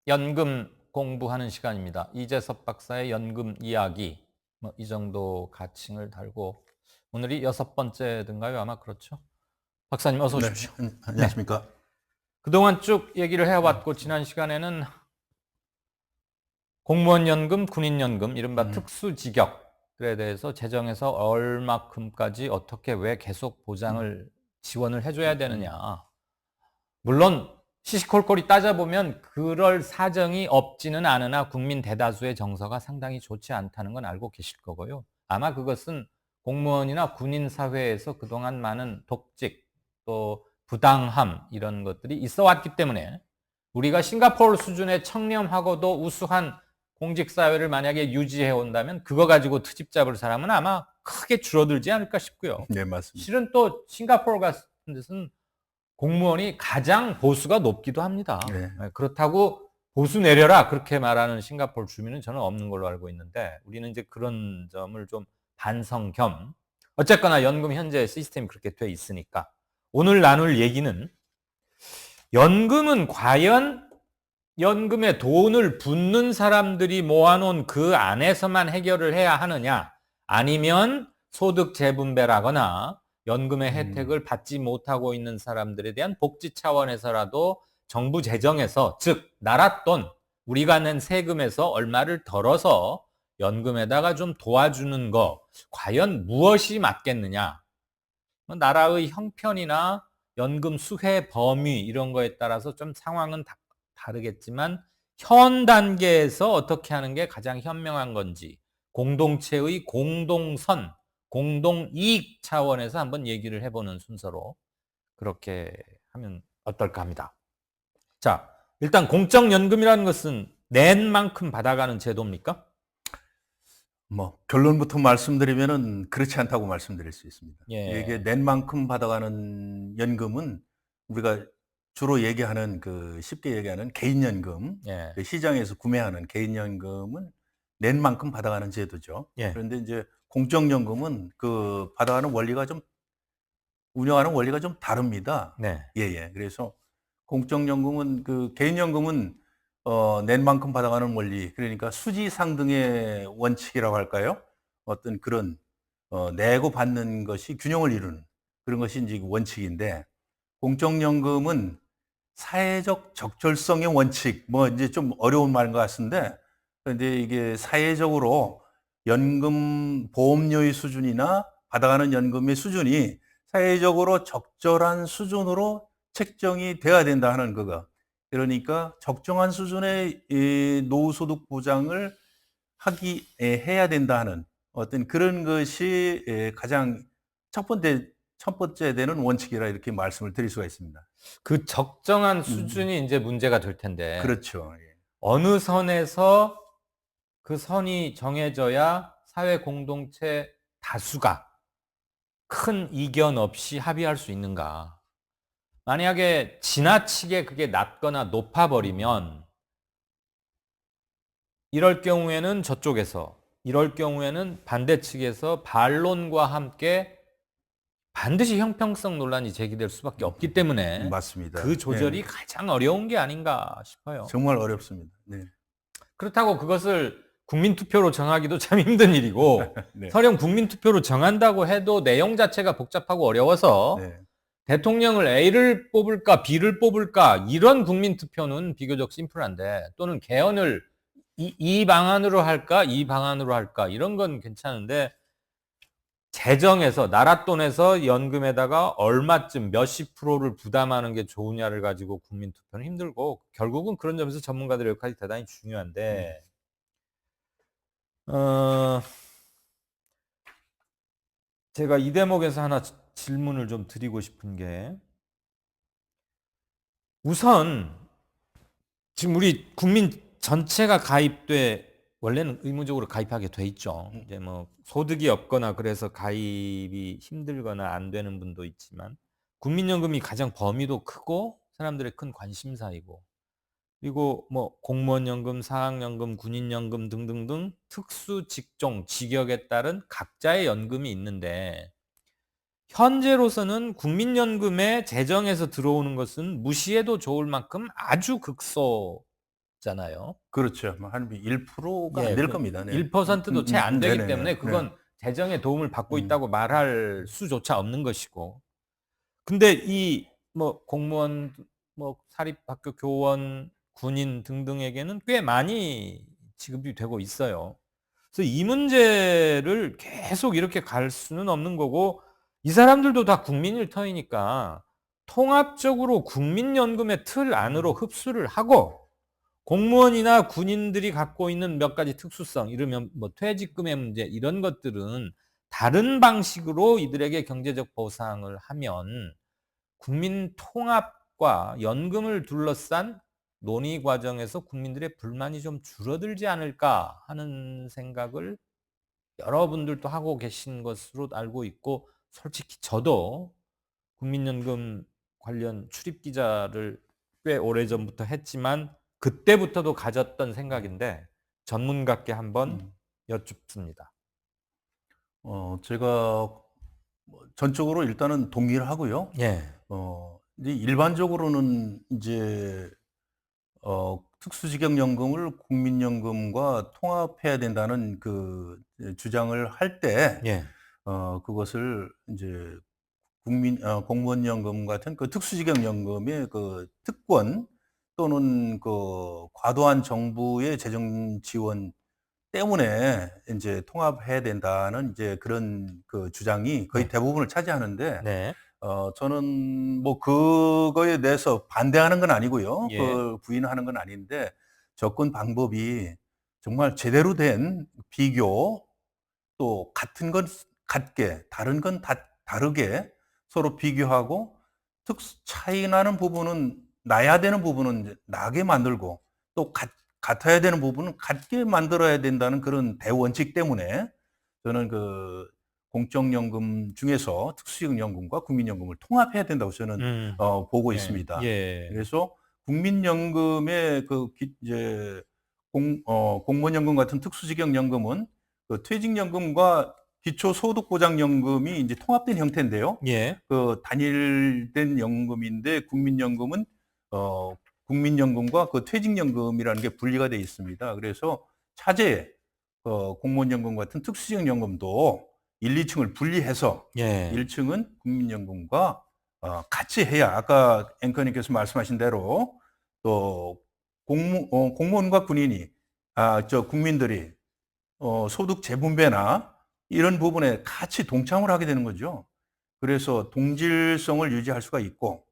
연금 공부하는 시간입니다. 이재섭 박사의 연금 이야기, 이 정도 가칭을 달고 오늘이 6번째든가요? 아마 그렇죠. 박사님 어서 네, 오십시오. 네. 안녕하십니까. 그동안 쭉 얘기를 해왔고 지난 시간에는 공무원 연금, 군인 연금, 이른바 특수직역들에 대해서 재정에서 얼마큼까지 어떻게 왜 계속 보장을 지원을 해줘야 되느냐. 물론 시시콜콜이 따져보면 그럴 사정이 없지는 않으나 국민 대다수의 정서가 상당히 좋지 않다는 건 알고 계실 거고요. 아마 그것은 공무원이나 군인 사회에서 그동안 많은 독직 또 부당함 이런 것들이 있어 왔기 때문에 우리가 싱가포르 수준의 청렴하고도 우수한 공직사회를 만약에 유지해 온다면 그거 가지고 트집 잡을 사람은 아마 크게 줄어들지 않을까 싶고요. 네, 맞습니다. 실은 또 싱가포르 같은 데서는 공무원이 가장 보수가 높기도 합니다. 네. 그렇다고 보수 내려라 그렇게 말하는 싱가포르 주민은 저는 없는 걸로 알고 있는데 우리는 이제 그런 점을 좀 반성 겸 어쨌거나 연금 현재 시스템이 그렇게 돼 있으니까 오늘 나눌 얘기는 연금은 과연 연금에 돈을 붓는 사람들이 모아놓은 그 안에서만 해결을 해야 하느냐 아니면 소득 재분배라거나 연금의 혜택을 받지 못하고 있는 사람들에 대한 복지 차원에서라도 정부 재정에서 즉 나라 돈 우리가 낸 세금에서 얼마를 덜어서 연금에다가 좀 도와주는 거 과연 무엇이 맞겠느냐. 나라의 형편이나 연금 수혜 범위 이런 거에 따라서 좀 상황은 다르겠지만 현 단계에서 어떻게 하는 게 가장 현명한 건지 공동체의 공동선, 공동이익 차원에서 한번 얘기를 해보는 순서로 그렇게 하면 어떨까 합니다. 자, 일단 공적연금이라는 것은 낸 만큼 받아가는 제도입니까? 결론부터 말씀드리면은 그렇지 않다고 말씀드릴 수 있습니다. 이게 예, 낸 만큼 받아가는 연금은 우리가 주로 얘기하는 쉽게 얘기하는 개인연금, 예, 시장에서 구매하는 개인연금은 낸 만큼 받아가는 제도죠. 예, 그런데 이제 공적연금은 받아가는 원리가 좀 운영하는 원리가 좀 다릅니다. 네, 예예. 그래서 공적연금은 개인연금은 낸 만큼 받아가는 원리, 그러니까 수지상등의 원칙이라고 할까요? 어떤 그런 내고 받는 것이 균형을 이루는 그런 것이 인제 원칙인데, 공적연금은 사회적 적절성의 원칙, 인제 좀 어려운 말인 것 같은데, 그런데 이게 사회적으로 연금 보험료의 수준이나 받아가는 연금의 수준이 사회적으로 적절한 수준으로 책정이 돼야 된다 하는 거가. 그러니까 적정한 수준의 이 노후소득 보장을 해야 된다 하는 어떤 그런 것이 가장 첫 번째 되는 원칙이라 이렇게 말씀을 드릴 수가 있습니다. 그 적정한 음. 수준이 이제 문제가 될 텐데 그렇죠. 예. 어느 선에서 그 선이 정해져야 사회 공동체 다수가 큰 이견 없이 합의할 수 있는가. 만약에 지나치게 그게 낮거나 높아버리면 이럴 경우에는 저쪽에서 이럴 경우에는 반대측에서 반론과 함께 반드시 형평성 논란이 제기될 수밖에 없기 때문에 그 맞습니다. 예. 조절이 가장 어려운 게 아닌가 싶어요. 정말 어렵습니다. 네. 그렇다고 그것을 국민투표로 정하기도 참 힘든 일이고 네. 설령 국민투표로 정한다고 해도 내용 자체가 복잡하고 어려워서 네. 대통령을 A를 뽑을까 B를 뽑을까 이런 국민투표는 비교적 심플한데 또는 개헌을 이 방안으로 할까 이 방안으로 할까 이런 건 괜찮은데 재정에서 나라 돈에서 연금에다가 얼마쯤 몇십 프로를 부담하는 게 좋으냐를 가지고 국민투표는 힘들고 결국은 그런 점에서 전문가들의 역할이 대단히 음. 중요한데 어, 제가 이 대목에서 하나 질문을 좀 드리고 싶은 게 우선 지금 우리 국민 전체가 가입돼 원래는 의무적으로 가입하게 돼 있죠. 이제 뭐 소득이 없거나 그래서 가입이 힘들거나 안 되는 분도 있지만 국민연금이 가장 범위도 크고 사람들의 큰 관심사이고 그리고 뭐 공무원연금, 사학연금, 군인연금 등등등 특수 직종, 직역에 따른 각자의 연금이 있는데 현재로서는 국민연금에 재정에서 들어오는 것은 무시해도 좋을 만큼 아주 극소입니다. 잖아요. 그렇죠. 한 1%가 안 예, 될 그 겁니다. 네. 1%도 채 안 되기 네네네. 때문에 네. 그건 재정의 도움을 받고 음. 있다고 말할 수조차 없는 것이고. 근데 이 뭐 공무원, 뭐 사립학교 교원, 군인 등등에게는 꽤 많이 지급이 되고 있어요. 그래서 이 문제를 계속 이렇게 갈 수는 없는 거고, 이 사람들도 다 국민일 터이니까 통합적으로 국민연금의 틀 안으로 흡수를 하고, 공무원이나 군인들이 갖고 있는 몇 가지 특수성, 이르면 뭐 퇴직금의 문제, 이런 것들은 다른 방식으로 이들에게 경제적 보상을 하면 국민 통합과 연금을 둘러싼 논의 과정에서 국민들의 불만이 좀 줄어들지 않을까 하는 생각을 여러분들도 하고 계신 것으로 알고 있고, 솔직히 저도 국민연금 관련 출입 기자를 꽤 오래전부터 했지만 그때부터도 가졌던 생각인데 전문가께 한번 음. 여쭙습니다. 제가 뭐 전적으로 일단은 동의를 하고요. 예. 이제 일반적으로는 이제 특수직영연금을 국민연금과 통합해야 된다는 주장을 할 때 예. 그것을 이제 공무원연금 같은 그 특수직영연금의 그 특권 또는 그 과도한 정부의 재정 지원 때문에 인제 통합해야 된다는 이제 그런 그 주장이 거의 네. 대부분을 차지하는데 네. 저는 뭐 그거에 대해서 반대하는 건 아니고요. 예. 그걸 부인하는 건 아닌데 접근 방법이 정말 제대로 된 비교 또 같은 건 같게 다른 건 다르게 서로 비교하고 차이 나는 부분은 나야 되는 부분은 이제 나게 만들고 또 같아야 되는 부분은 같게 만들어야 된다는 그런 대원칙 때문에 저는 그 공적연금 중에서 특수연금과 국민연금을 통합해야 된다고 저는 음. 보고 예. 있습니다. 예. 그래서 국민연금의 이제 공무원연금 같은 특수직영연금은 그 퇴직연금과 기초소득보장연금이 이제 통합된 형태인데요. 예. 그 단일된 연금인데 국민연금은 어 국민연금과 그 퇴직연금이라는 게 분리가 돼 있습니다. 그래서 차제에 공무원연금 같은 특수직 연금도 1-2 층을 분리해서 예. 1 층은 국민연금과 같이 해야 아까 앵커님께서 말씀하신 대로 또 공무원과 군인이 국민들이 소득 재분배나 이런 부분에 같이 동참을 하게 되는 거죠. 그래서 동질성을 유지할 수가 있고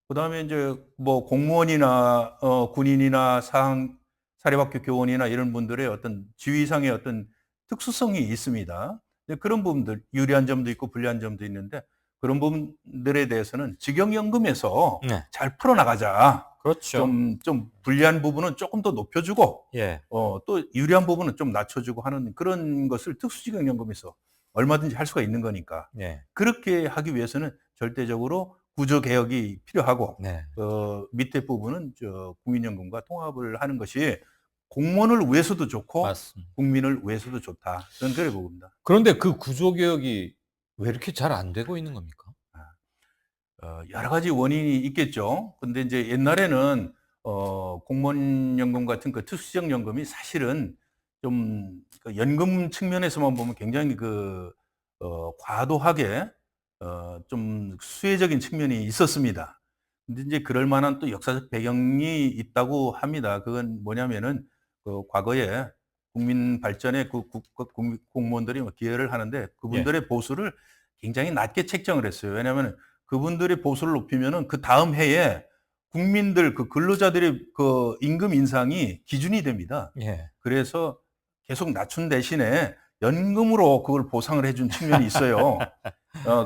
그다음에 인제 뭐 공무원이나 군인이나 사립학교 교원이나 이런 분들의 어떤 지위상의 어떤 특수성이 있습니다. 이제 그런 부분들 유리한 점도 있고 불리한 점도 있는데 그런 부분들에 대해서는 직영연금에서 네. 잘 풀어나가자. 그렇죠. 좀 불리한 부분은 쪼끔 더 높여 주고 예. 또 유리한 부분은 좀 낮춰 주고 하는 그런 것을 특수직영연금에서 얼마든지 할 수가 있는 거니까. 예. 그렇게 하기 위해서는 절대적으로 구조 개혁이 필요하고 네. 밑에 부분은 국민연금과 통합을 하는 것이 공무원을 위해서도 좋고 맞습니다. 국민을 위해서도 좋다. 저는 그렇게 봅니다. 그런데 그 구조 개혁이 왜 이렇게 잘 안 되고 있는 겁니까? 여러 가지 원인이 있겠죠. 근데 인제 옛날에는 공무원연금 같은 그 특수직영연금이 사실은 좀 그 연금 측면에서만 보면 굉장히 과도하게 좀 수혜적인 측면이 있었습니다. 근데 인제 그럴 만한 또 역사적 배경이 있다고 합니다. 그건 뭐냐면은 과거에 국민 발전에 공무원들이 뭐 기여를 하는데 예. 그분들의 보수를 굉장히 낮게 책정을 했어요. 왜냐하면은 그분들의 보수를 높이면은 그다음 해에 국민들 근로자들의 임금 인상이 기준이 됩니다. 예. 그래서 계속 낮춘 대신에 연금으로 그걸 보상을 해준 측면이 있어요.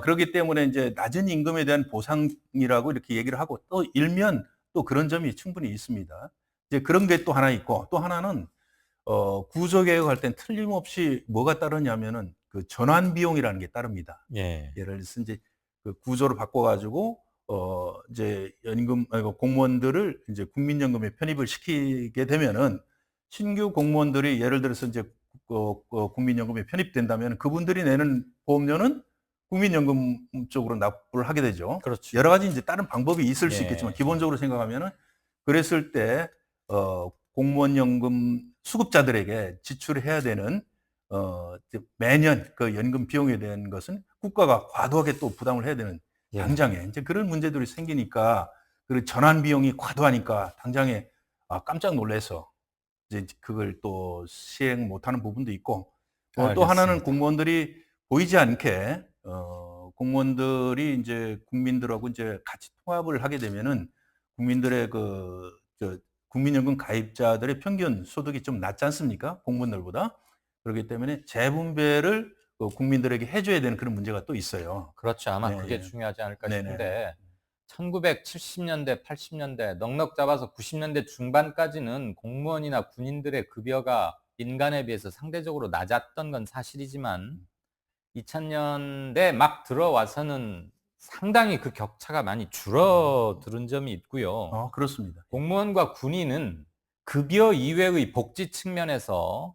그렇기 때문에 인제 낮은 임금에 대한 보상이라고 이렇게 얘기를 하고 또 일면 또 그런 점이 충분히 있습니다. 이제 그런 게 또 하나 있고 또 하나는 구조 개혁할 땐 틀림없이 뭐가 따르냐면은 그 전환 비용이라는 게 따릅니다. 예. 예를 들어서 인제 그 구조를 바꿔 가지고 이제 공무원들을 이제 국민연금에 편입을 시키게 되면은 신규 공무원들이 예를 들어서 인제 국민연금에 편입된다면 그분들이 내는 보험료는 국민연금 쪽으로 납부를 하게 되죠. 그렇죠. 여러 가지 인제 다른 방법이 있을 수 있겠지만 예. 기본적으로 생각하면은 그랬을 때 공무원 연금 수급자들에게 지출해야 되는 매년 그 연금 비용에 대한 것은 국가가 과도하게 또 부담을 해야 되는 예. 당장에 이제 그런 문제들이 생기니까 그 전환 비용이 과도하니까 당장에 깜짝 놀라서 이제 그걸 또 시행 못하는 부분도 있고 또 하나는 알겠습니다. 공무원들이 보이지 않게 공무원들이 이제 국민들하고 이제 같이 통합을 하게 되면은 국민들의 국민연금 가입자들의 평균 소득이 좀 낮지 않습니까? 공무원들보다. 그렇기 때문에 재분배를 국민들에게 해줘야 되는 그런 문제가 또 있어요. 그렇죠. 아마 예, 그게 예. 중요하지 않을까 네네. 싶은데 1970년대, 80년대 넉넉 잡아서 90년대 중반까지는 공무원이나 군인들의 급여가 민간에 비해서 상대적으로 낮았던 건 사실이지만 2000년대 막 들어와서는 상당히 그 격차가 많이 줄어든 점이 있고요. 그렇습니다. 공무원과 군인은 급여 이외의 복지 측면에서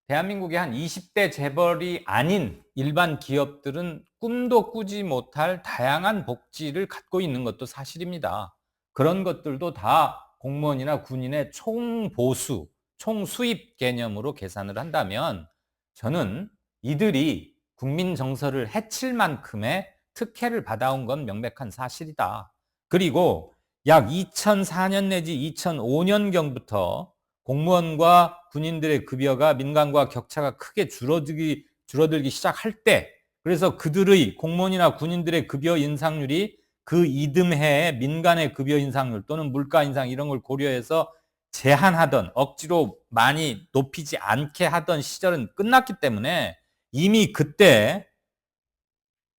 대한민국의 한 20대 재벌이 아닌 일반 기업들은 꿈도 꾸지 못할 다양한 복지를 갖고 있는 것도 사실입니다. 그런 것들도 다 공무원이나 군인의 총보수, 총수입 개념으로 계산을 한다면 저는 이들이 국민 정서를 해칠 만큼의 특혜를 받아온 건 명백한 사실이다. 그리고 약 2004년 내지 2005년경부터 공무원과 군인들의 급여가 민간과 격차가 크게 줄어들기 시작할 때, 그래서 그들의 공무원이나 군인들의 급여 인상률이 그 이듬해에 민간의 급여 인상률 또는 물가 인상 이런 걸 고려해서 제한하던, 억지로 많이 높이지 않게 하던 시절은 끝났기 때문에 이미 그때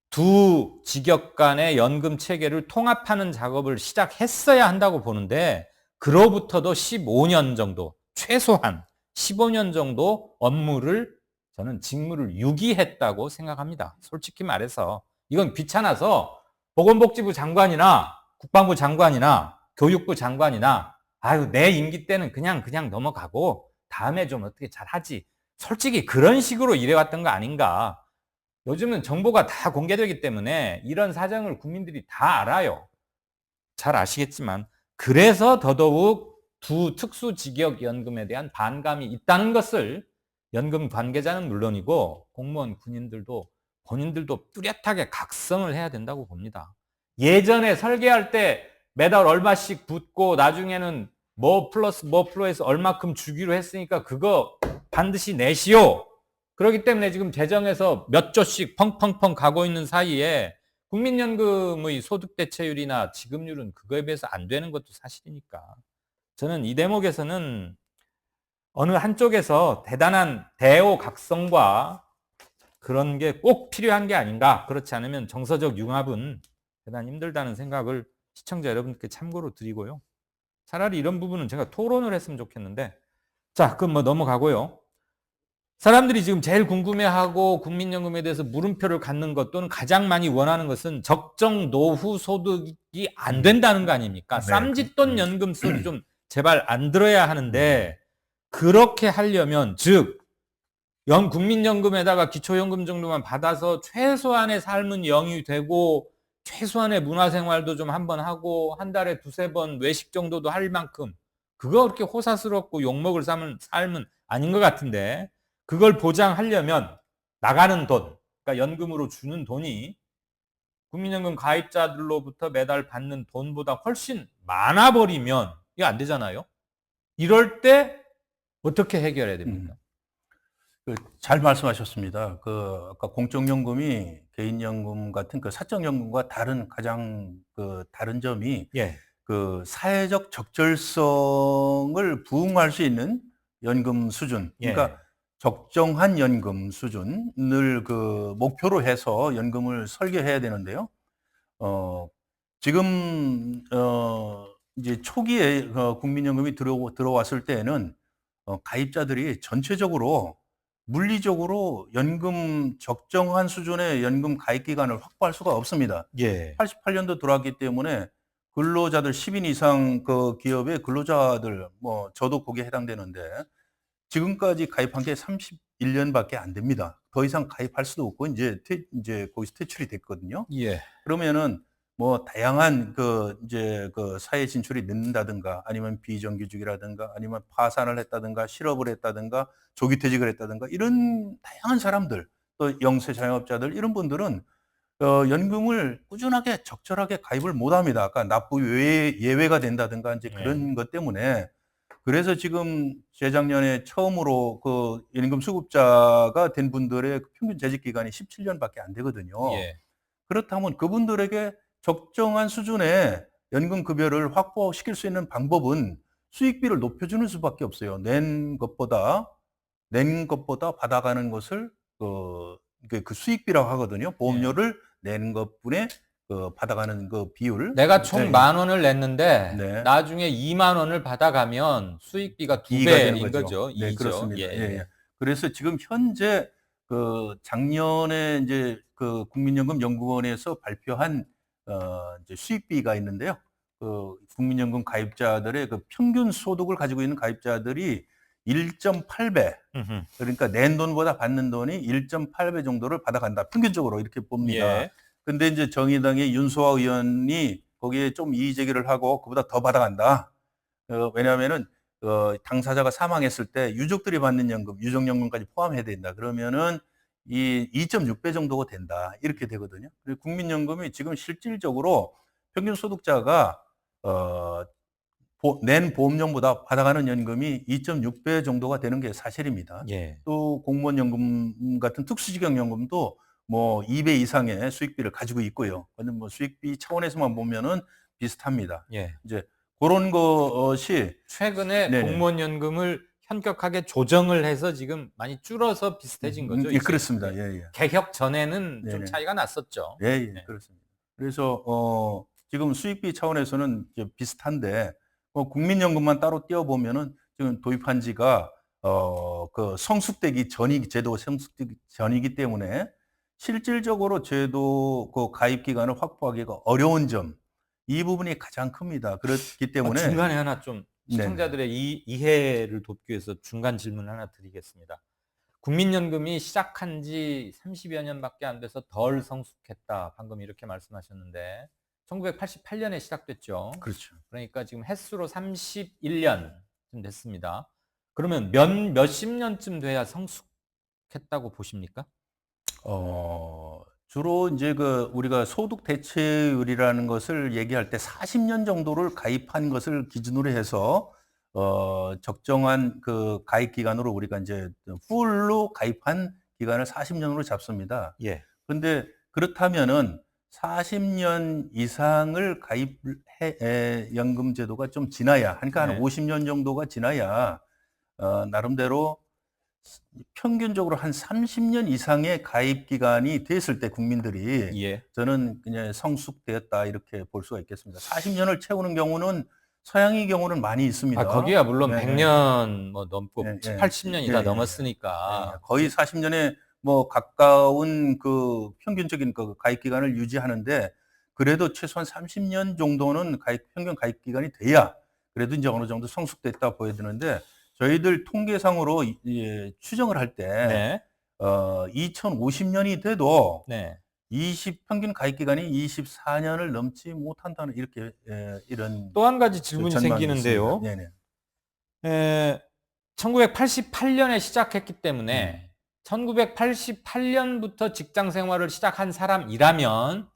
두 직역 간의 연금 체계를 통합하는 작업을 시작했어야 한다고 보는데, 그로부터도 15년 정도, 최소한 15년 정도 업무를, 저는 직무를 유기했다고 생각합니다. 솔직히 말해서 이건 귀찮아서 보건복지부 장관이나 국방부 장관이나 교육부 장관이나 아유 내 임기 때는 그냥 넘어가고 다음에 좀 어떻게 잘하지, 솔직히 그런 식으로 일해왔던 거 아닌가. 요즘은 정보가 다 공개되기 때문에 이런 사정을 국민들이 다 알아요. 잘 아시겠지만. 그래서 더더욱 두 특수직역연금에 대한 반감이 있다는 것을 연금 관계자는 물론이고 공무원 군인들도 본인들도 뚜렷하게 각성을 해야 된다고 봅니다. 예전에 설계할 때 매달 얼마씩 붓고 나중에는 뭐 플러스 해서 얼마큼 주기로 했으니까 그거 반드시 내시오. 그렇기 때문에 지금 재정에서 몇 조씩 펑펑펑 가고 있는 사이에 국민연금의 소득 대체율이나 지급률은 그거에 비해서 안 되는 것도 사실이니까 저는 이 대목에서는 어느 한쪽에서 대단한 대오각성과 그런 게 꼭 필요한 게 아닌가. 그렇지 않으면 정서적 융합은 대단히 힘들다는 생각을 시청자 여러분께 참고로 드리고요. 차라리 이런 부분은 제가 토론을 했으면 좋겠는데, 자, 그럼 뭐 넘어가고요. 사람들이 지금 제일 궁금해하고 국민연금에 대해서 물음표를 갖는 것 또는 가장 많이 원하는 것은 적정 노후 소득이 안 된다는 거 아닙니까? 네, 쌈짓돈 연금 소리 좀 제발 안 들어야 하는데, 그렇게 하려면 즉 국민연금에다가 기초연금 정도만 받아서 최소한의 삶은 영위되고 최소한의 문화생활도 좀 한번 하고 한 달에 두세 번 외식 정도도 할 만큼, 그거 그렇게 호사스럽고 욕먹을 삶은 아닌 것 같은데, 그걸 보장하려면 나가는 돈, 그러니까 연금으로 주는 돈이 국민연금 가입자들로부터 매달 받는 돈보다 훨씬 많아버리면 이거 안 되잖아요. 이럴 때 어떻게 해결해야 됩니까? 잘 말씀하셨습니다. 아까 공적연금이 개인연금 같은 사적연금과 가장 다른 점이 예. 사회적 적절성을 부응할 수 있는 연금 수준, 그러니까 예. 적정한 연금 수준을 목표로 해서 연금을 설계해야 되는데요. 지금 이제 초기에 국민연금이 들어왔을 때에는 가입자들이 전체적으로 물리적으로 적정한 수준의 연금 가입 기간을 확보할 수가 없습니다. 예. 88년도 들어왔기 때문에 근로자들 10인 이상 기업의 근로자들, 저도 거기에 해당되는데 지금까지 가입한 게 31년밖에 안 됩니다. 더 이상 가입할 수도 없고 이제 거기서 퇴출이 됐거든요. 예. 그러면은 뭐 다양한 이제 사회 진출이 늦는다든가 아니면 비정규직이라든가 아니면 파산을 했다든가 실업을 했다든가 조기 퇴직을 했다든가 이런 다양한 사람들 또 영세 자영업자들 이런 분들은 연금을 꾸준하게 적절하게 가입을 못 합니다. 아까 납부 예외가 된다든가 이제 그런 것 때문에 그래서 지금 재작년에 처음으로 연금 수급자가 된 분들의 평균 재직 기간이 17년밖에 안 되거든요. 예. 그렇다면 그분들에게 적정한 수준의 연금 급여를 확보시킬 수 있는 방법은 수익비를 높여주는 수밖에 없어요. 낸 것보다 받아가는 것을 그 수익비라고 하거든요. 보험료를 낸 것분에 받아가는 그 비율. 내가 총 네. 10,000원을 냈는데 네. 나중에 20,000원을 받아가면 수익비가 이익이 되는 2배인 거죠. 네, 이익이죠. 그렇습니다. 예, 예, 예. 예. 그래서 지금 현재 작년에 이제 국민연금 연구원에서 발표한 이제 수익비가 있는데요. 국민연금 가입자들의 평균 소득을 가지고 있는 가입자들이 1.8배, 음흠. 그러니까 낸 돈보다 받는 돈이 1.8배 정도를 받아간다. 평균적으로 이렇게 봅니다. 예. 근데 이제 정의당의 윤소아 의원이 거기에 좀 이의 제기를 하고 그보다 더 받아간다. 왜냐하면은 당사자가 사망했을 때 유족들이 받는 연금, 유족연금까지 포함해야 된다. 그러면은 이 2.6배 정도가 된다. 이렇게 되거든요. 그리고 국민연금이 지금 실질적으로 평균 소득자가 낸 보험료보다 받아가는 연금이 2.6배 정도가 되는 게 사실입니다. 예. 또 공무원연금 같은 특수직영연금도 뭐 2배 이상의 수익비를 가지고 있고요. 근데 뭐 수익비 차원에서만 보면은 비슷합니다. 예. 이제 그런 것이 최근에 네네. 공무원연금을 현격하게 조정을 해서 지금 많이 줄어서 비슷해진 거죠. 예, 이제. 그렇습니다. 예. 예, 예. 개혁 전에는 좀 네네. 차이가 났었죠. 예, 예, 예. 그렇습니다. 그래서 지금 수익비 차원에서는 이제 비슷한데 국민연금만 따로 떼어보면은 지금 도입한 지가 성숙되기 전이 제도가 성숙되기 전이기 때문에 실질적으로 제도 가입 기간을 확보하기가 어려운 점, 이 부분이 가장 큽니다. 그렇기 때문에 중간에 하나 좀 네네. 시청자들의 이해를 돕기 위해서 중간 질문 하나 드리겠습니다. 국민연금이 시작한 지 30여 년밖에 안 돼서 덜 성숙했다. 방금 이렇게 말씀하셨는데 1988년에 시작됐죠. 그렇죠. 그러니까 지금 횟수로 31년쯤 됐습니다. 그러면 몇십 년쯤 돼야 성숙했다고 보십니까? 주로 이제 우리가 소득 대체율이라는 것을 얘기할 때 40년 정도를 가입한 것을 기준으로 해서 적정한 가입 기간으로 우리가 이제 풀로 가입한 기간을 40년으로 잡습니다. 예. 근데 그렇다면은 40년 이상을 연금 제도가 좀 지나야, 그러니까 네. 한 50년 정도가 지나야 나름대로 평균적으로 한 30년 이상의 가입 기간이 됐을 때 국민들이 예. 저는 그냥 성숙되었다 이렇게 볼 수가 있겠습니다. 40년을 채우는 경우는 서양의 경우는 많이 있습니다. 거기야 물론 네, 100년 뭐 넘고 네, 7, 네. 80년이 예, 다 예. 넘었으니까. 거의 40년에 뭐 가까운 평균적인 가입 기간을 유지하는데 그래도 최소한 30년 정도는 평균 가입 기간이 돼야 그래도 이제 어느 정도 성숙됐다 보여야 되는데 저희들 통계상으로 추정을 할 때 네. 2050년이 돼도 네. 평균 가입 기간이 24년을 넘지 못한다는 이렇게 이런 또 한 가지 질문이 전망이 생기는데요. 있습니다. 네네. 1988년에 시작했기 때문에 1988년부터 직장 생활을 시작한 사람이라면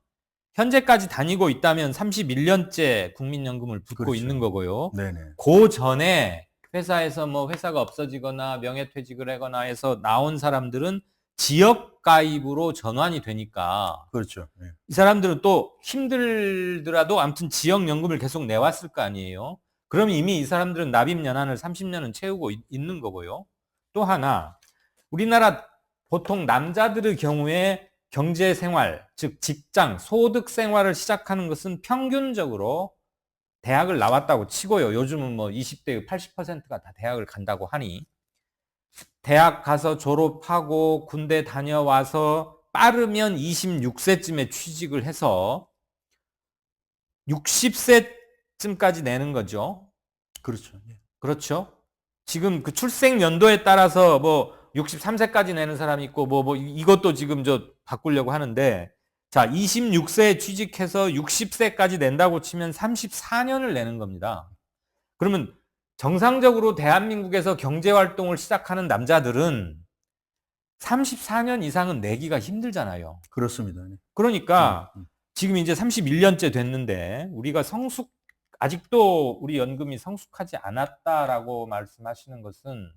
현재까지 다니고 있다면 31년째 국민연금을 붓고 그렇죠. 있는 거고요. 네네. 그 전에 회사에서 뭐 회사가 없어지거나 명예퇴직을 하거나 해서 나온 사람들은 지역 가입으로 전환이 되니까 그렇죠. 네. 이 사람들은 또 힘들더라도 아무튼 지역연금을 계속 내왔을 거 아니에요. 그럼 이미 이 사람들은 납입 연한을 30년은 채우고 있는 거고요. 또 하나, 우리나라 보통 남자들의 경우에 경제 생활, 즉 직장, 소득 생활을 시작하는 것은 평균적으로 대학을 나왔다고 치고요. 요즘은 뭐 20대의 80%가 다 대학을 간다고 하니 대학 가서 졸업하고 군대 다녀와서 빠르면 26세쯤에 취직을 해서 60세쯤까지 내는 거죠. 그렇죠. 예. 그렇죠. 지금 그 출생 연도에 따라서 뭐 63세까지 내는 사람이 있고 뭐 이것도 지금 저 바꾸려고 하는데 자, 26세에 취직해서 60세까지 낸다고 치면 34년을 내는 겁니다. 그러면 정상적으로 대한민국에서 경제활동을 시작하는 남자들은 34년 이상은 내기가 힘들잖아요. 그렇습니다. 그러니까 지금 이제 31년째 됐는데 우리가 아직도 우리 연금이 성숙하지 않았다라고 말씀하시는 것은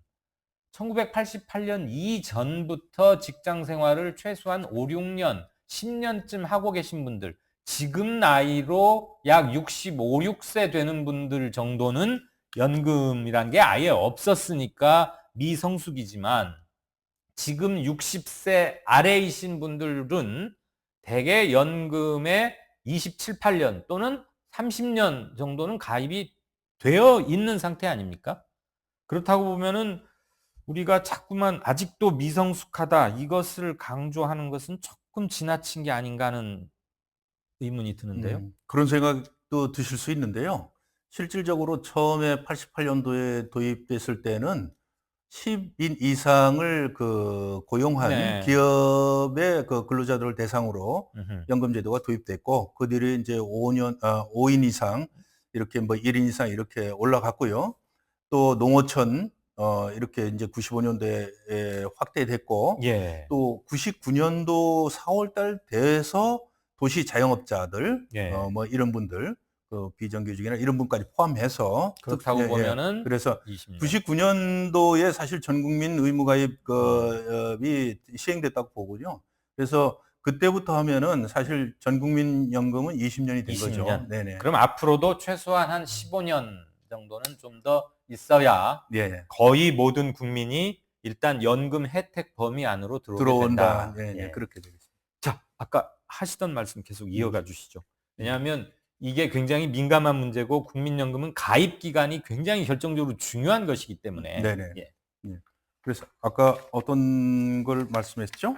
1988년 이전부터 직장 생활을 최소한 5, 6년, 10년쯤 하고 계신 분들, 지금 나이로 약 65, 6세 되는 분들 정도는 연금이란 게 아예 없었으니까 미성숙이지만 지금 60세 아래이신 분들은 대개 연금에 27, 8년 또는 30년 정도는 가입이 되어 있는 상태 아닙니까? 그렇다고 보면은 우리가 자꾸만 아직도 미성숙하다 이것을 강조하는 것은 조금 지나친 게 아닌가 하는 의문이 드는데요. 그런 생각도 드실 수 있는데요. 실질적으로 처음에 88년도에 도입됐을 때는 10인 이상을 고용한 네. 기업의 근로자들을 대상으로 음흠. 연금 제도가 도입됐고, 그 뒤에 이제 5인 이상 이렇게 1인 이상 이렇게 올라갔고요. 또 농어촌 이렇게 이제 95년도에 확대됐고, 예. 또 99년도 4월 달 돼서 도시 자영업자들 예. 이런 분들 비정규직이나 이런 분까지 포함해서 그렇다고 보면은 그래서 20년. 99년도에 사실 전 국민 의무 가입이 시행됐다고 보고요. 그래서 그때부터 하면은 사실 전 국민 연금은 20년이 된 거죠. 20년. 네네. 그럼 앞으로도 최소한 한 15년 정도는 좀 더 있어야 예. 거의 모든 국민이 일단 연금 혜택 범위 안으로 들어오게 들어온다. 된다. 네, 예. 그렇게 되겠습니다. 자, 아까 하시던 말씀 계속 이어가 주시죠. 왜냐하면 이게 굉장히 민감한 문제고 국민연금은 가입 기간이 굉장히 결정적으로 중요한 것이기 때문에. 네네. 예. 예. 그래서 아까 어떤 걸 말씀했죠?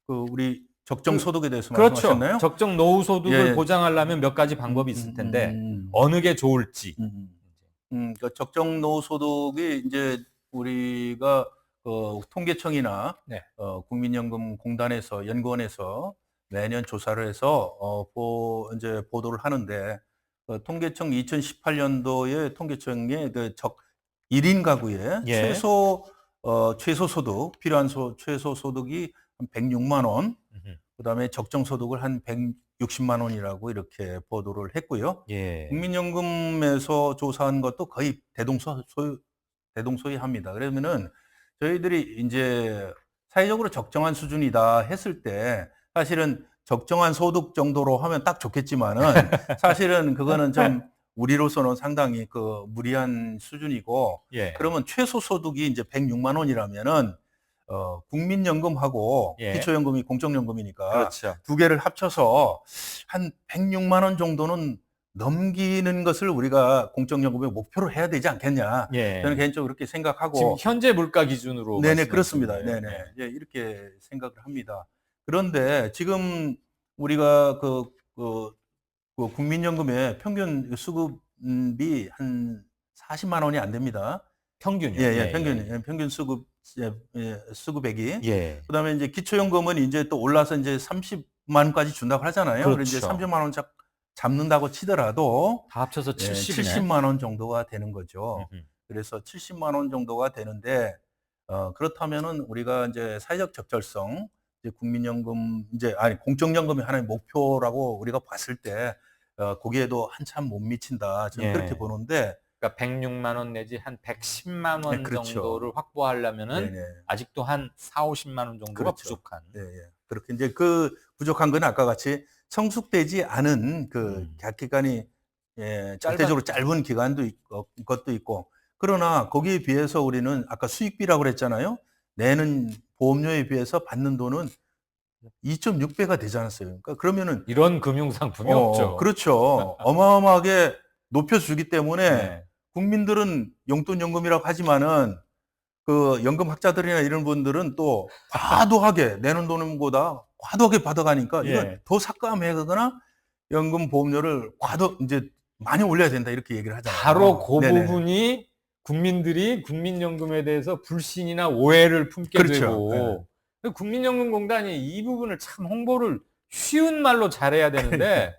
우리 적정 소득에 대해서 그렇죠. 말씀하셨나요? 적정 노후 소득을 예. 보장하려면 몇 가지 방법이 있을 텐데 어느 게 좋을지. 그러니까 적정 노후 소득이 이제 우리가 통계청이나 네. 국민연금공단에서 연구원에서 매년 조사를 해서 이제 보도를 하는데, 통계청 2018년도에 통계청의 1인 가구의 예. 최소 소득 필요한 최소 소득이 한 106만 원, 그다음에 적정 소득을 한 160만 원이라고 이렇게 보도를 했고요. 예. 국민연금에서 조사한 것도 거의 대동소이합니다. 그러면은 저희들이 이제 사회적으로 적정한 수준이다 했을 때 사실은 적정한 소득 정도로 하면 딱 좋겠지만은 사실은 그거는 좀 우리로서는 상당히 무리한 수준이고, 예. 그러면 최소 소득이 이제 106만 원이라면은 국민연금하고 예. 기초연금이 공적연금이니까 그렇죠. 두 개를 합쳐서 한 106만 원 정도는 넘기는 것을 우리가 공적연금의 목표로 해야 되지 않겠냐. 예. 저는 개인적으로 그렇게 생각하고. 지금 현재 물가 기준으로 네네, 말씀하시는 그렇습니다. 거예요. 네네. 네. 예, 이렇게 생각을 합니다. 그런데 지금 우리가 국민연금의 평균 수급이 한 40만 원이 안 됩니다. 평균이요. 예, 평균 수급액이. 예. 그다음에 이제 기초연금은 이제 또 올라서 이제 30만 원까지 준다고 하잖아요. 그렇죠. 그래서 이제 30만 원 잡는다고 치더라도 다 합쳐서 70이네. 70만 원 정도가 되는 거죠. 음흠. 그래서 70만 원 정도가 되는데, 그렇다면은 우리가 이제 사회적 적절성, 이제 국민연금 공적연금이 하나의 목표라고 우리가 봤을 때 거기에도 한참 못 미친다. 저는 예. 그렇게 보는데. 그러니까 106만 원 내지 한 110만 원 네, 그렇죠. 정도를 확보하려면은 네네. 아직도 한 4, 50만 원 정도가 그렇죠. 부족한. 예. 그렇게 이제 부족한 건 아까 같이 성숙되지 않은 기간이 절대적으로 짧은 기간도 것도 있고, 그러나 거기에 비해서 우리는 아까 수익비라고 그랬잖아요. 내는 보험료에 비해서 받는 돈은 2.6배가 되지 않았어요. 그러니까 그러면은 이런 금융 상품이 없죠. 그렇죠. 어마어마하게 높여주기 때문에 네. 국민들은 용돈연금이라고 하지만은 연금 학자들이나 이런 분들은 또 과도하게 내는 돈보다 과도하게 받아가니까 이건 예. 더 삭감하거나 연금 보험료를 이제 많이 올려야 된다 이렇게 얘기를 하잖아요. 바로 그 네네. 부분이 국민들이 국민연금에 대해서 불신이나 오해를 품게 그렇죠. 되고 국민연금공단이 이 부분을 참 홍보를 쉬운 말로 잘해야 되는데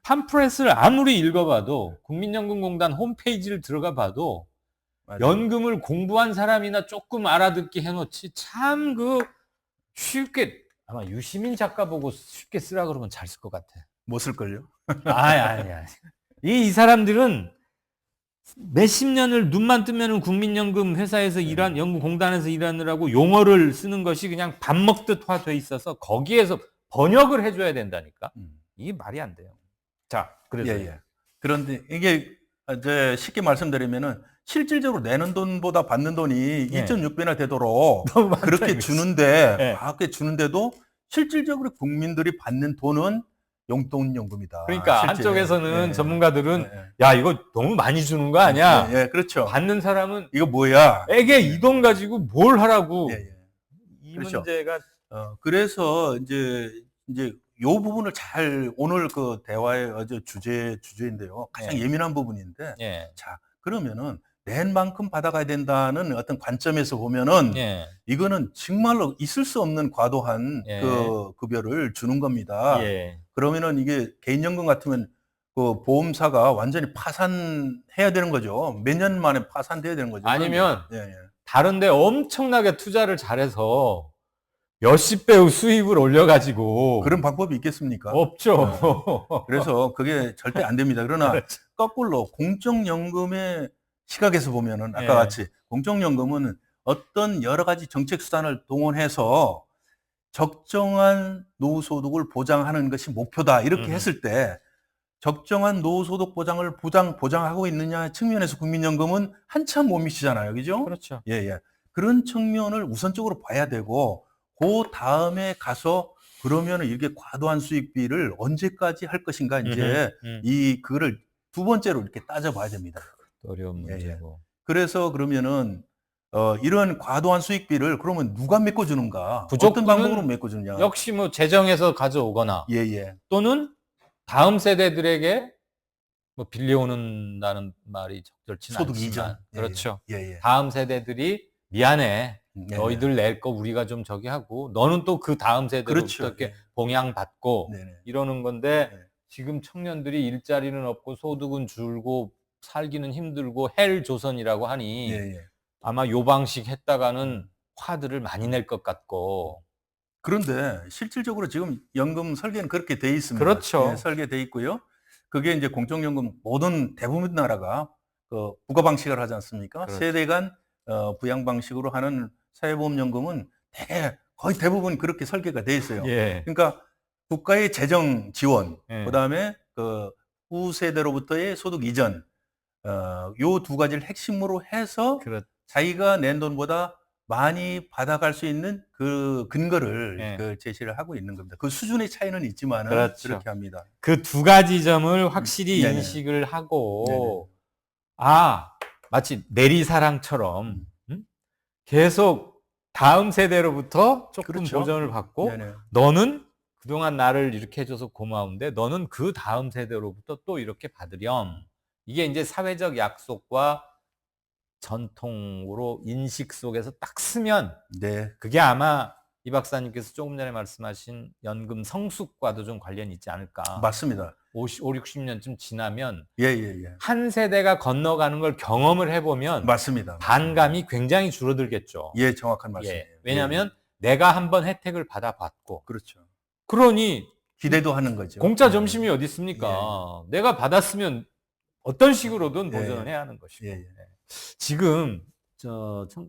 팜프렛을 아무리 읽어봐도 국민연금공단 홈페이지를 들어가 봐도 맞아요. 연금을 공부한 사람이나 조금 알아듣기 해놓지 참 그 쉽게 아마 유시민 작가 보고 쉽게 쓰라 그러면 잘 쓸 것 같아. 못 쓸걸요? 아니. 이 사람들은 몇십 년을 눈만 뜨면은 국민연금 회사에서 연금공단에서 일하느라고 용어를 쓰는 것이 그냥 밥 먹듯 화돼 있어서 거기에서 번역을 해줘야 된다니까. 이게 말이 안 돼요. 자, 그래서 예. 그런데 이게 이제 쉽게 말씀드리면은 실질적으로 내는 돈보다 받는 돈이 예. 2.6배나 되도록 너무 많다, 그렇게 이거지. 주는데 예. 과하게 주는데도 실질적으로 국민들이 받는 돈은 용돈연금이다. 그러니까 실제. 한쪽에서는 전문가들은 예. 야 이거 너무 많이 주는 거 아니야? 예, 그렇죠. 받는 사람은 이거 뭐야? 에게 이 돈 가지고 뭘 하라고? 예. 이 그렇죠. 문제가 그래서 이제 요 부분을 잘 오늘 그 대화의 주제인데요. 가장 예. 예민한 부분인데 예. 자, 그러면은 낸 만큼 받아가야 된다는 어떤 관점에서 보면은 예. 이거는 정말로 있을 수 없는 과도한 예. 그 급여를 주는 겁니다. 예. 그러면은 이게 개인연금 같으면 그 보험사가 완전히 파산해야 되는 거죠. 몇 년 만에 파산돼야 되는 거죠. 아니면 예. 다른데 엄청나게 투자를 잘해서 몇십 배의 수입을 올려가지고 그런 방법이 있겠습니까? 없죠. 그래서 그게 절대 안 됩니다. 그러나 그렇죠. 거꾸로 공적연금의 시각에서 보면은 아까 예. 같이 공적연금은 어떤 여러 가지 정책 수단을 동원해서 적정한 노후소득을 보장하는 것이 목표다. 이렇게 했을 때 적정한 노후소득 보장을 보장하고 있느냐 측면에서 국민연금은 한참 못 미치잖아요. 그죠? 그렇죠. 예. 그런 측면을 우선적으로 봐야 되고 그 다음에 가서 그러면은 이렇게 과도한 수익비를 언제까지 할 것인가 이제 그거를 두 번째로 이렇게 따져봐야 됩니다. 어려운 예. 문제고. 그래서 그러면은 이런 과도한 수익비를 그러면 누가 메꿔주는가? 어떤 부족분은 방법으로 메꿔주느냐? 역시 뭐 재정에서 가져오거나 예. 또는 다음 세대들에게 뭐 빌려오는다는 말이 적절치는 소득 않지만 이전. 그렇죠. 예. 다음 세대들이 미안해. 예. 너희들 낼 거 우리가 좀 저기 하고 너는 또 그 다음 세대로부터 그렇죠. 이렇게 봉양받고 네네. 이러는 건데 네. 지금 청년들이 일자리는 없고 소득은 줄고 살기는 힘들고 헬 조선이라고 하니 예. 아마 요 방식 했다가는 화들을 많이 낼 것 같고. 그런데 실질적으로 지금 연금 설계는 그렇게 돼 있습니다. 그렇죠. 예, 설계돼 있고요. 그게 이제 공적연금 모든 대부분 나라가 그 부가 방식을 하지 않습니까? 그렇죠. 세대 간 부양 방식으로 하는 사회보험연금은 거의 대부분 그렇게 설계가 돼 있어요. 예. 그러니까 국가의 재정 지원, 예. 그다음에 그 후세대로부터의 소득 이전, 요 두 가지를 핵심으로 해서 그렇 자기가 낸 돈보다 많이 받아갈 수 있는 그 근거를 예. 그 제시를 하고 있는 겁니다. 그 수준의 차이는 있지만은 그렇죠. 그렇게 합니다. 그 두 가지 점을 확실히 네네. 인식을 하고 아, 마치 내리사랑처럼 계속 다음 세대로부터 조금 그렇죠. 보전을 받고 네네. 너는 그동안 나를 이렇게 해줘서 고마운데 너는 그 다음 세대로부터 또 이렇게 받으렴. 이게 이제 사회적 약속과 전통으로 인식 속에서 딱 쓰면 네. 그게 아마 이 박사님께서 조금 전에 말씀하신 연금 성숙과도 좀 관련이 있지 않을까. 맞습니다. 5, 60년쯤 지나면 예. 한 세대가 건너가는 걸 경험을 해보면 맞습니다. 반감이 굉장히 줄어들겠죠. 예, 정확한 말씀이에요. 왜냐하면 내가 한번 혜택을 받아봤고 그렇죠. 그러니 기대도 하는 거죠. 공짜 점심이 어디 있습니까? 내가 받았으면 어떤 식으로든 예. 도전을 해야 하는 것이고. 예. 지금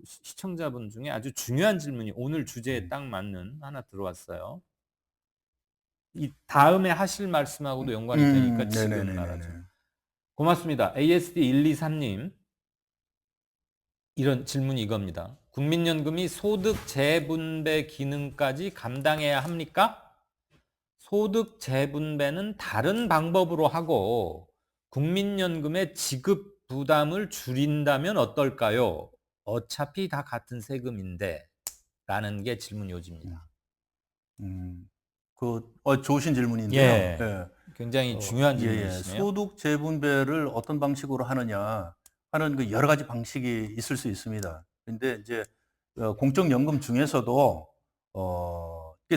시청자분 중에 아주 중요한 질문이 오늘 주제에 딱 맞는 하나 들어왔어요. 이 다음에 하실 말씀하고도 연관이 되니까 지금 말하죠. 고맙습니다. ASD123님 이런 질문이 이겁니다. 국민연금이 소득 재분배 기능까지 감당해야 합니까? 소득 재분배는 다른 방법으로 하고 국민연금의 지급 부담을 줄인다면 어떨까요? 어차피 다 같은 세금인데 라는 게 질문 요지입니다. 좋으신 질문인데요. 예. 예. 굉장히 중요한 질문이시네요. 소득 재분배를 어떤 방식으로 하느냐 하는 그 여러 가지 방식이 있을 수 있습니다. 근데 이제 공적연금 중에서도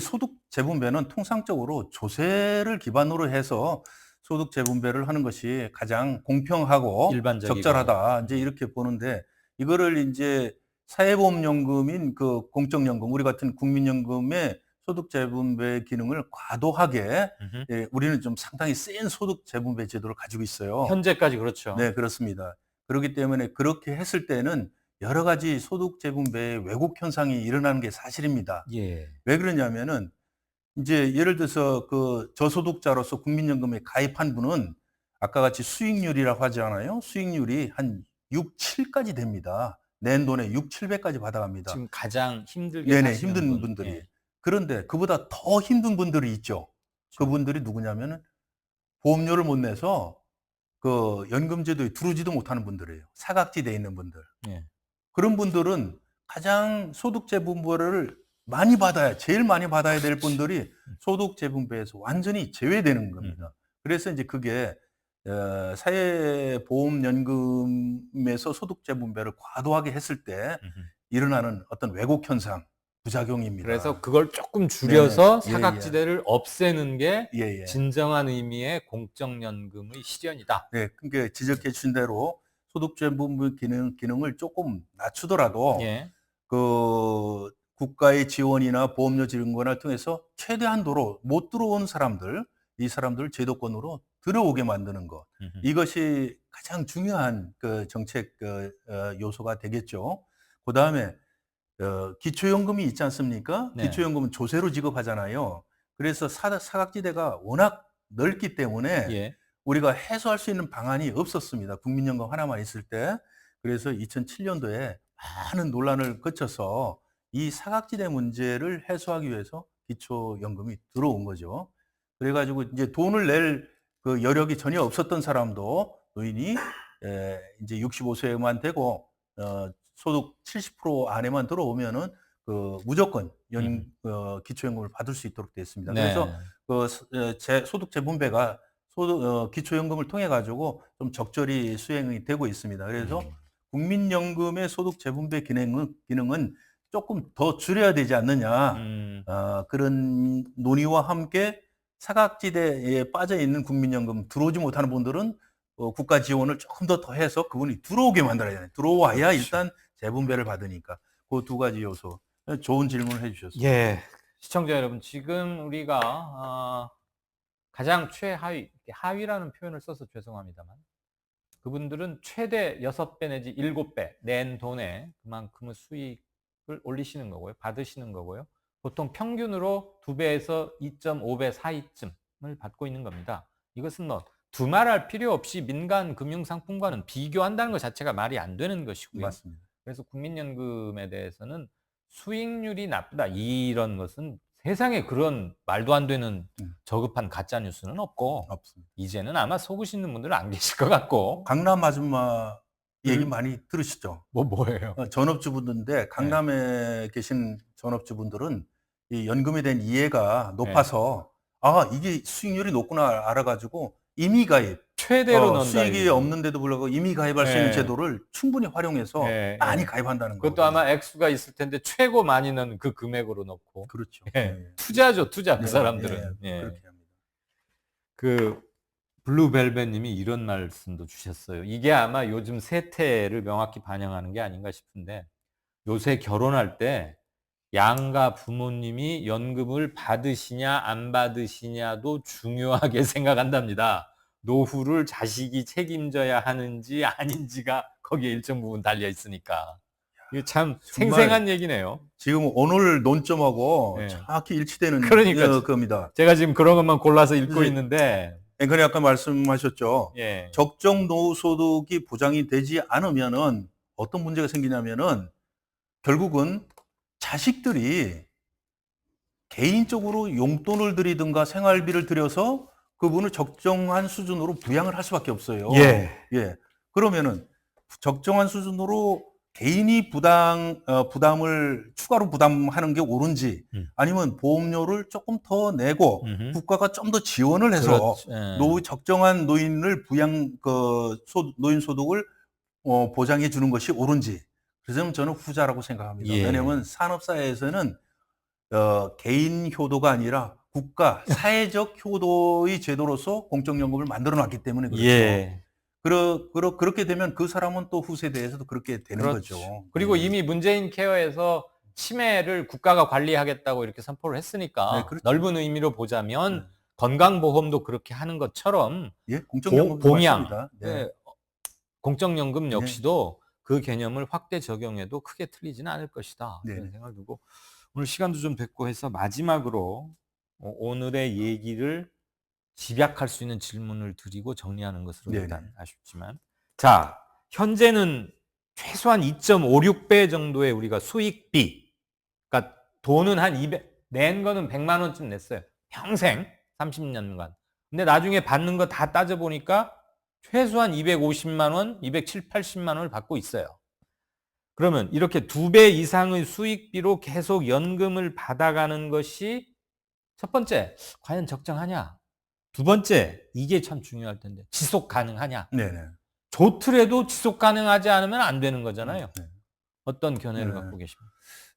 소득 재분배는 통상적으로 조세를 기반으로 해서 소득 재분배를 하는 것이 가장 공평하고 일반적이고. 적절하다. 이제 이렇게 보는데 이거를 인제 사회보험연금인 그 공적연금, 우리 같은 국민연금의 소득 재분배 기능을 과도하게 음흠. 예 우리는 좀 상당히 센 소득 재분배 제도를 가지고 있어요. 현재까지 그렇죠. 네 그렇습니다. 그렇기 때문에 그렇게 했을 때는 여러 가지 소득 재분배의 왜곡 현상이 일어나는 게 사실입니다. 예. 왜 그러냐면은 인제 예를 들어서 그 저소득자로서 국민연금에 가입한 분은 아까 같이 수익률이라고 하지 않아요? 수익률이 한 6-7 까지 됩니다. 낸 돈의 6-700 까지 받아갑니다. 지금 가장 힘들게 네네. 사시는 힘든 분. 분들이. 예. 그런데 그보다 더 힘든 분들이 있죠. 그분들이 누구냐면은 보험료를 못 내서 그 연금제도에 들어오지도 못하는 분들이에요. 사각지대에 있는 분들. 예. 그런 분들은 가장 소득 재분배를 많이 받아야 제일 많이 받아야 될 그렇지. 분들이 소득 재분배에서 완전히 제외되는 겁니다. 음. 그래서 인제 그게 사회보험연금에서 소득 재분배를 과도하게 했을 때 음흠. 일어나는 어떤 왜곡 현상, 부작용입니다. 그래서 그걸 조금 네. 줄여서 예예. 사각지대를 없애는 게 예예. 진정한 의미의 공적연금의 실현이다. 네. 그러니까 지적해 주신 대로 소득 재분배 기능을 쪼끔 낮추더라도 예. 그 국가의 지원이나 보험료 지원을 통해서 최대한도로 못 들어온 사람들, 이 사람들을 제도권으로 들어오게 만드는 것. 음흠. 이것이 가장 중요한 그 정책 요소가 되겠죠. 그다음에 기초연금이 있지 않습니까? 네. 기초연금은 조세로 지급하잖아요. 그래서 사각지대가 워낙 넓기 때문에 예. 우리가 해소할 수 있는 방안이 없었습니다. 국민연금 하나만 있을 때. 그래서 2007 년도에 많은 논란을 거쳐서 이 사각지대 문제를 해소하기 위해서 기초연금이 들어온 거죠. 그래 가지고 인제 돈을 낼 그 여력이 전혀 없었던 사람도 노인이 인제 65 세만 되고 소득 70% 안에만 들어오면은 그 무조건 기초연금을 받을 수 있도록 되어 있습니다. 그래서 네. 그 소득 재분배가 기초연금을 통해 가지고 좀 적절히 수행이 되고 있습니다. 그래서 국민연금의 소득 재분배 기능은 쪼끔 더 줄여야 되지 않느냐. 음. 그런 논의와 함께 사각지대에 빠져 있는 국민연금 들어오지 못하는 분들은 국가 지원을 조금 더 더해서 그분이 들어오게 만들어야 돼요. 들어와야 그렇죠. 일단 재분배를 받으니까. 그 두 가지 요소. 좋은 질문을 해 주셨습니다. 예. 시청자 여러분, 지금 우리가 가장 최하위, 하위라는 표현을 써서 죄송합니다만, 그분들은 최대 6배 내지 7배 낸 돈에 그만큼의 수익을 올리시는 거고요. 받으시는 거고요. 보통 평균으로 2배에서 2.5배 사이쯤을 받고 있는 겁니다. 이것은 뭐 두말할 필요 없이 민간 금융 상품과는 비교한다는 것 자체가 말이 안 되는 것이고요. 맞습니다. 그래서 국민연금에 대해서는 수익률이 나쁘다, 이런 것은 세상에 그런 말도 안 되는 저급한 가짜 뉴스는 없고, 없습니다. 이제는 아마 속으시는 분들은 안 계실 것 같고. 강남 아줌마 얘기 많이 들으시죠? 뭐예요? 전업주부인데 강남에 계신 전업주분들은 이 연금에 대한 이해가 높아서 아 이게 수익률이 높구나 알아 가지고 임의 가입 최대로 넣는다. 수익이 이거죠. 없는데도 불구하고 임의 가입할 수 있는 제도를 충분히 활용해서 많이 가입한다는 거예요. 그것도 아마 액수가 있을 텐데 최고 많이 넣는 그 금액으로 넣고. 그렇죠. 투자죠, 투자. 그 네, 사람들은. 그렇게 합니다. 그 블루벨벳 님이 이런 말씀도 주셨어요. 이게 아마 요즘 세태를 명확히 반영하는 게 아닌가 싶은데, 요새 결혼할 때 양가 부모님이 연금을 받으시냐 안 받으시냐도 중요하게 생각한답니다. 노후를 자식이 책임져야 하는지 아닌지가 거기에 일정 부분 달려 있으니까. 이게 참 정말 생생한 얘기네요. 지금 오늘 논점하고 예. 정확히 일치되는 그러니까 겁니다. 제가 지금 그런 것만 골라서 읽고 네. 있는데, 앵커님 아까 말씀하셨죠. 예. 적정 노후 소득이 보장이 되지 않으면은 어떤 문제가 생기냐면은 결국은 자식들이 개인적으로 용돈을 들이든가 생활비를 들여서 그분을 적정한 수준으로 부양을 할 수밖에 없어요. 예. 그러면은 적정한 수준으로 개인이 부담을 추가로 부담하는 게 옳은지 아니면 보험료를 조금 더 내고 국가가 좀 더 지원을 해서 그렇죠. 예. 적정한 노인을 노인 소득을 보장해 주는 것이 옳은지. 그래서 저는 후자라고 생각합니다. 예. 왜냐하면 산업사회에서는 개인 효도가 아니라 국가 사회적 효도의 제도로서 공적연금을 만들어 놨기 때문에 그렇죠. 예. 그렇게 되면 그 사람은 또 후세대에서도 그렇게 되는 그렇죠. 거죠. 그리고 예. 이미 문재인 케어에서 치매를 국가가 관리하겠다고 이렇게 선포를 네, 했으니까 그렇죠. 넓은 의미로 보자면 네. 건강보험도 그렇게 하는 것처럼 예, 공적연금도 봉양, 맞습니다. 네. 예, 공적연금 네. 역시도 그 개념을 확대 적용해도 크게 틀리지는 않을 것이다. 네. 이런 생각을 두고 오늘 시간도 좀 됐고 해서 마지막으로 오늘의 얘기를 집약할 수 있는 질문을 드리고 정리하는 것으로 네. 일단 아쉽지만 자, 현재는 최소한 2.56배 정도의 우리가 수익비, 그러니까 돈은 한 200, 낸 거는 100만 원쯤 냈어요. 평생 30년간. 근데 나중에 받는 거 다 따져보니까 최소한 250만 원, 270, 80만 원을 받고 있어요. 그러면 이렇게 2배 이상의 수익비로 계속 연금을 받아가는 것이 첫 번째, 과연 적정하냐? 두 번째, 이게 참 중요할 텐데, 지속 가능하냐? 네네. 좋더라도 지속 가능하지 않으면 안 되는 거잖아요. 네. 어떤 견해를 네. 갖고 계십니까?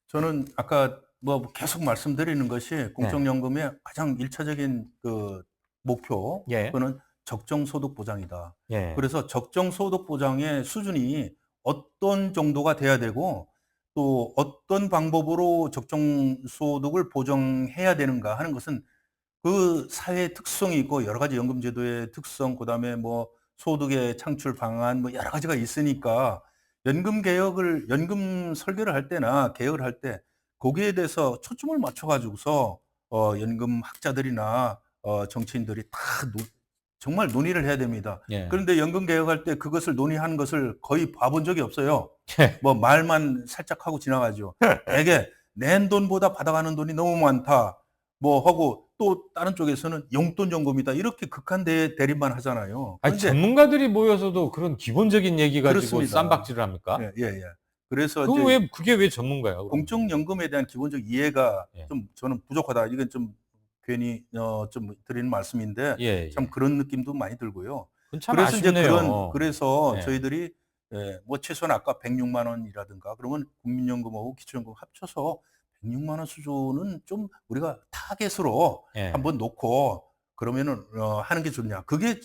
저는 아까 뭐 계속 말씀드리는 것이 네. 공적연금의 가장 1차적인 그 목표, 예. 그거는 적정소득 보장이다. 예. 그래서 적정소득 보장의 수준이 어떤 정도가 돼야 되고 또 어떤 방법으로 적정소득을 보정해야 되는가 하는 것은 그 사회의 특성이 있고 여러 가지 연금제도의 특성, 그다음에 뭐 소득의 창출 방안 뭐 여러 가지가 있으니까 연금 설계를 할 때나 개혁을 할 때 거기에 대해서 초점을 맞춰 가지고서 연금 학자들이나 정치인들이 다 정말 논의를 해야 됩니다. 예. 그런데 연금 개혁할 때 그것을 논의하는 것을 거의 봐본 적이 없어요. 예. 뭐 말만 살짝 하고 지나가죠. 대개 낸 돈보다 받아가는 돈이 너무 많다. 뭐 하고 또 다른 쪽에서는 용돈 점검이다. 이렇게 대립만 하잖아요. 아니, 그런데 전문가들이 모여서도 그런 기본적인 얘기 가지고 그렇습니다. 쌈박질을 합니까? 예, 예, 예. 그래서 이제 그게 왜 전문가예요? 그럼? 공적연금에 대한 기본적 이해가 예. 좀 저는 부족하다. 이건 좀 괜히 좀 드리는 말씀인데 예, 참 예. 그런 느낌도 많이 들고요. 그건 참 그래서 이제 아쉽네요. 그래서 예. 저희들이 뭐 최소한 아까 106만 원이라든가 그러면 국민연금하고 기초연금 합쳐서 106만 원 수준은 좀 우리가 타겟으로 예. 한번 놓고 그러면은 하는 게 좋냐. 그게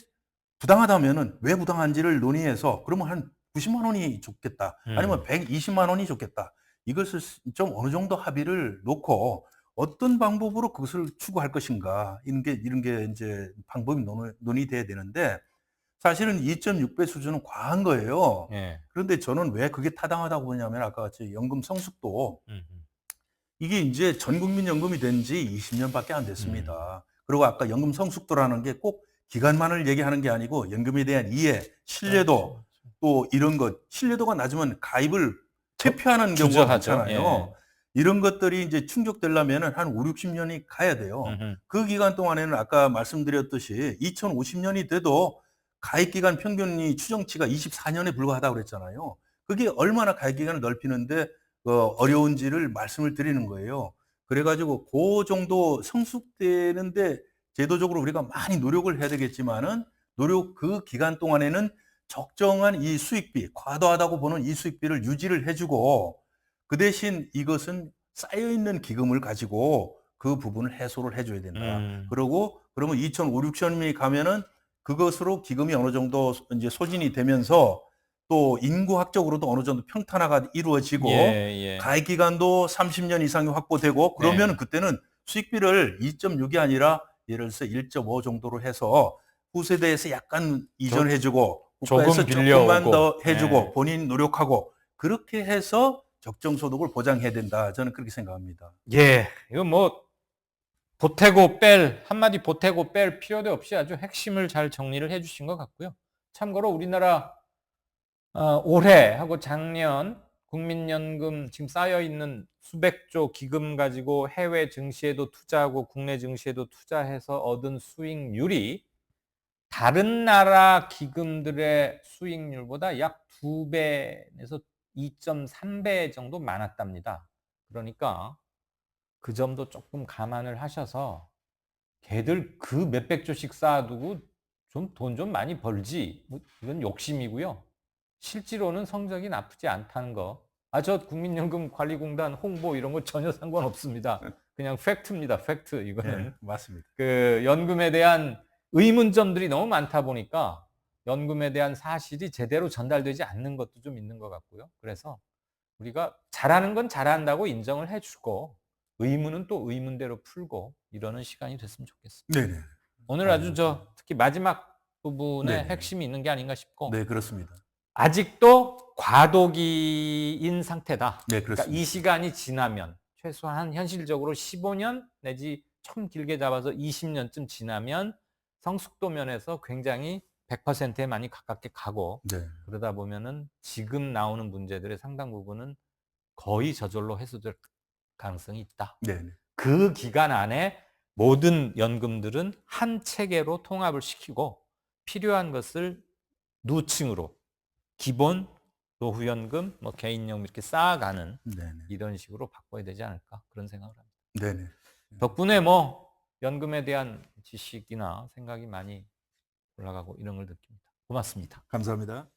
부당하다면은 왜 부당한지를 논의해서 그러면 한 90만 원이 좋겠다. 아니면 120만 원이 좋겠다. 이것을 좀 어느 정도 합의를 놓고 어떤 방법으로 그것을 추구할 것인가. 이런 게 이제 방법이 논의돼야 되는데 사실은 2.6배 수준은 과한 거예요. 예. 그런데 저는 왜 그게 타당하다고 보냐면 아까 같이 연금 성숙도 이게 이제 전 국민 연금이 된 지 20년밖에 안 됐습니다. 그리고 아까 연금 성숙도라는 게 꼭 기간만을 얘기하는 게 아니고 연금에 대한 이해, 신뢰도 그렇죠. 또 이런 것 신뢰도가 낮으면 가입을 퇴폐하는 경우가 주저하죠. 많잖아요. 이런 것들이 이제 충족되려면은 한 5-60년이 가야 돼요. 그 기간 동안에는 아까 말씀드렸듯이 2050년이 돼도 가입 기간 평균이 추정치가 24년에 불과하다고 그랬잖아요. 그게 얼마나 가입 기간을 넓히는데 어려운지를 말씀을 드리는 거예요. 그래 가지고 그 정도 성숙되는데 제도적으로 우리가 많이 노력을 해야 되겠지만은 그 기간 동안에는 적정한 이 수익비, 과도하다고 보는 이 수익비를 유지를 해 주고 그 대신 이것은 쌓여 있는 기금을 가지고 그 부분을 해소를 해 줘야 된다. 그러고 그러면 2050-60년이 가면은 그것으로 기금이 어느 정도 이제 소진이 되면서 또 인구학적으로도 어느 정도 평탄화가 이루어지고 예. 가입 기간도 30년 이상이 확보되고 그러면 네. 그때는 수익비를 2.6이 아니라 예를 들어서 1.5 정도로 해서 후세대에서 약간 이전해 주고 국가에서 조금 조금만 빌려오고. 더 해 주고 예. 본인 노력하고 그렇게 해서 적정 소득을 보장해야 된다. 저는 그렇게 생각합니다. 예. 이거 뭐 한마디 보태고 뺄 필요도 없이 아주 핵심을 잘 정리를 해 주신 것 같고요. 참고로 우리나라 올해하고 작년 국민연금 지금 쌓여 있는 수백조 기금 가지고 해외 증시에도 투자하고 국내 증시에도 투자해서 얻은 수익률이 다른 나라 기금들의 수익률보다 약 2배에서 2.3배 정도 많았답니다. 그러니까 그 점도 조금 감안을 하셔서 걔들 그 몇백 조씩 쌓아두고 돈 좀 많이 벌지. 뭐 이건 욕심이고요. 실제로는 성적이 나쁘지 않다는 거. 저 국민연금관리공단 홍보 이런 거 전혀 상관없습니다. 그냥 팩트입니다. 팩트 이거는. 네, 맞습니다. 그 연금에 대한 의문점들이 너무 많다 보니까 연금에 대한 사실이 제대로 전달되지 않는 것도 좀 있는 것 같고요. 그래서 우리가 잘하는 건 잘한다고 인정을 해주고 의문은 또 의문대로 풀고 이러는 시간이 됐으면 좋겠습니다. 네네. 오늘 아주 특히 마지막 부분에 네네. 핵심이 있는 게 아닌가 싶고 네, 그렇습니다. 아직도 과도기인 상태다. 네, 그러니까 이 그렇습니다. 시간이 지나면 최소한 현실적으로 15년 내지 좀 길게 잡아서 20년쯤 지나면 성숙도 면에서 굉장히 100%에 많이 가깝게 가고 네. 그러다 보면은 지금 나오는 문제들의 상당 부분은 거의 저절로 해소될 가능성이 있다. 네네. 그 기간 안에 모든 연금들은 한 체계로 통합을 시키고 필요한 것을 누층으로 기본, 노후연금, 뭐 개인연금 이렇게 쌓아가는 네네. 이런 식으로 바꿔야 되지 않을까 그런 생각을 합니다. 네네. 덕분에 뭐 연금에 대한 지식이나 생각이 많이 올라가고 이런 걸 느낍니다. 고맙습니다. 감사합니다.